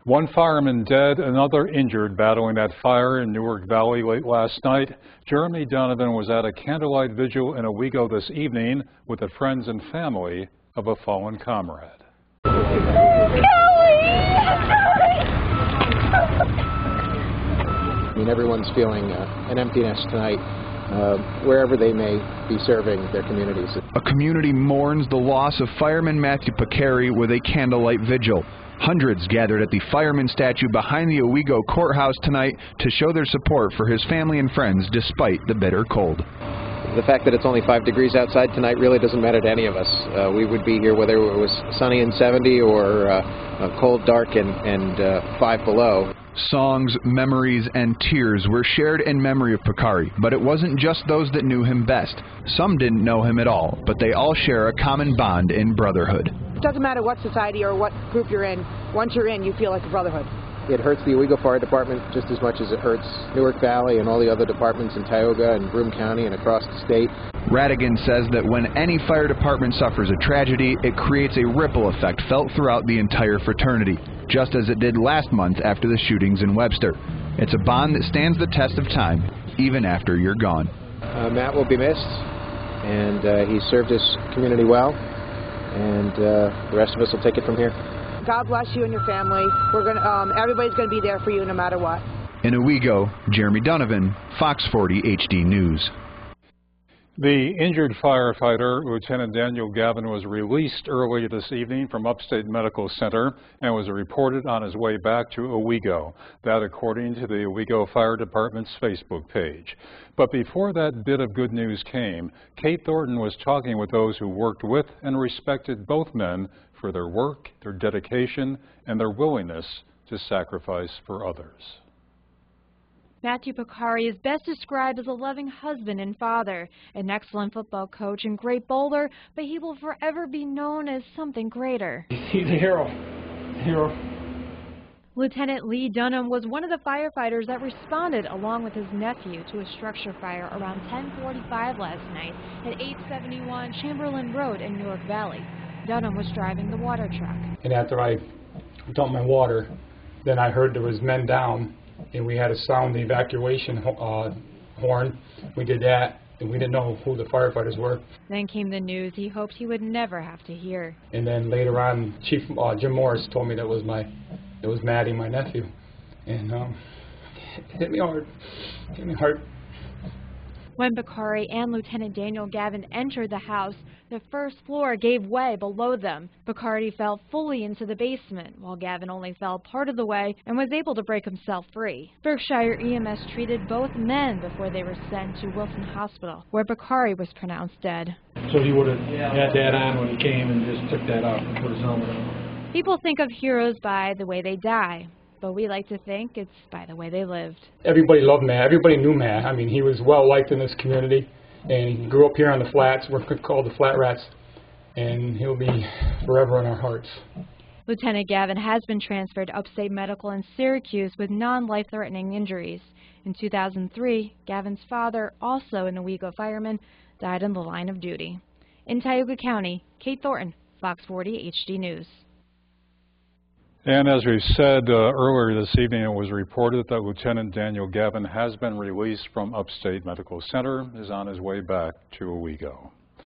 One fireman dead, another injured battling that fire in Newark Valley late last night. Jeremy Donovan was at a candlelight vigil in Owego this evening with the friends and family of a fallen comrade. I mean, everyone's feeling an emptiness tonight, wherever they may be serving their communities. A community mourns the loss of fireman Matthew Picari with a candlelight vigil. Hundreds gathered at the fireman statue behind the Owego courthouse tonight to show their support for his family and friends despite the bitter cold. The fact that it's only 5 degrees outside tonight really doesn't matter to any of us. We would be here whether it was sunny and 70 or cold, dark, and 5 below. Songs, memories, and tears were shared in memory of Picari, but it wasn't just those that knew him best. Some didn't know him at all, but they all share a common bond in brotherhood. It doesn't matter what society or what group you're in. Once you're in, you feel like a brotherhood. It hurts the Owego Fire Department just as much as it hurts Newark Valley and all the other departments in Tioga and Broome County and across the state. Radigan says that when any fire department suffers a tragedy, it creates a ripple effect felt throughout the entire fraternity, just as it did last month after the shootings in Webster. It's a bond that stands the test of time, even after you're gone. Matt will be missed, and he served his community well, and the rest of us will take it from here. God bless you and your family. Everybody's going to be there for you no matter what. In Owego, Jeremy Donovan, Fox 40 HD News. The injured firefighter, Lieutenant Daniel Gavin, was released early this evening from Upstate Medical Center and was reported on his way back to Owego. That according to the Owego Fire Department's Facebook page. But before that bit of good news came, Kate Thornton was talking with those who worked with and respected both men for their work, their dedication, and their willingness to sacrifice for others. Matthew Picari is best described as a loving husband and father, an excellent football coach and great bowler, but he will forever be known as something greater. He's a hero. Lieutenant Lee Dunham was one of the firefighters that responded along with his nephew to a structure fire around 10:45 last night at 871 Chamberlain Road in Newark Valley. Dunham was driving the water truck. And after I dumped my water, then I heard there was men down, and we had to sound the evacuation horn. We did that, and we didn't know who the firefighters were. Then came the news he hoped he would never have to hear. And then later on, Chief Jim Morris told me that was Maddie, my nephew, and it hit me hard. When Picari and Lieutenant Daniel Gavin entered the house, the first floor gave way below them. Picari fell fully into the basement, while Gavin only fell part of the way and was able to break himself free. Berkshire EMS treated both men before they were sent to Wilson Hospital, where Picari was pronounced dead. So he would have had that on when he came and just took that off and put his helmet on. People think of heroes by the way they die, but we like to think it's by the way they lived. Everybody loved Matt. Everybody knew Matt. I mean, he was well liked in this community, and he grew up here on the flats. We're called the Flat Rats, and he'll be forever in our hearts. Lieutenant Gavin has been transferred to Upstate Medical in Syracuse with non-life-threatening injuries. In 2003, Gavin's father, also an Owego fireman, died in the line of duty. In Tioga County, Kate Thornton, Fox 40 HD News. And as we said earlier this evening, it was reported that Lieutenant Daniel Gavin has been released from Upstate Medical Center, is on his way back to Owego.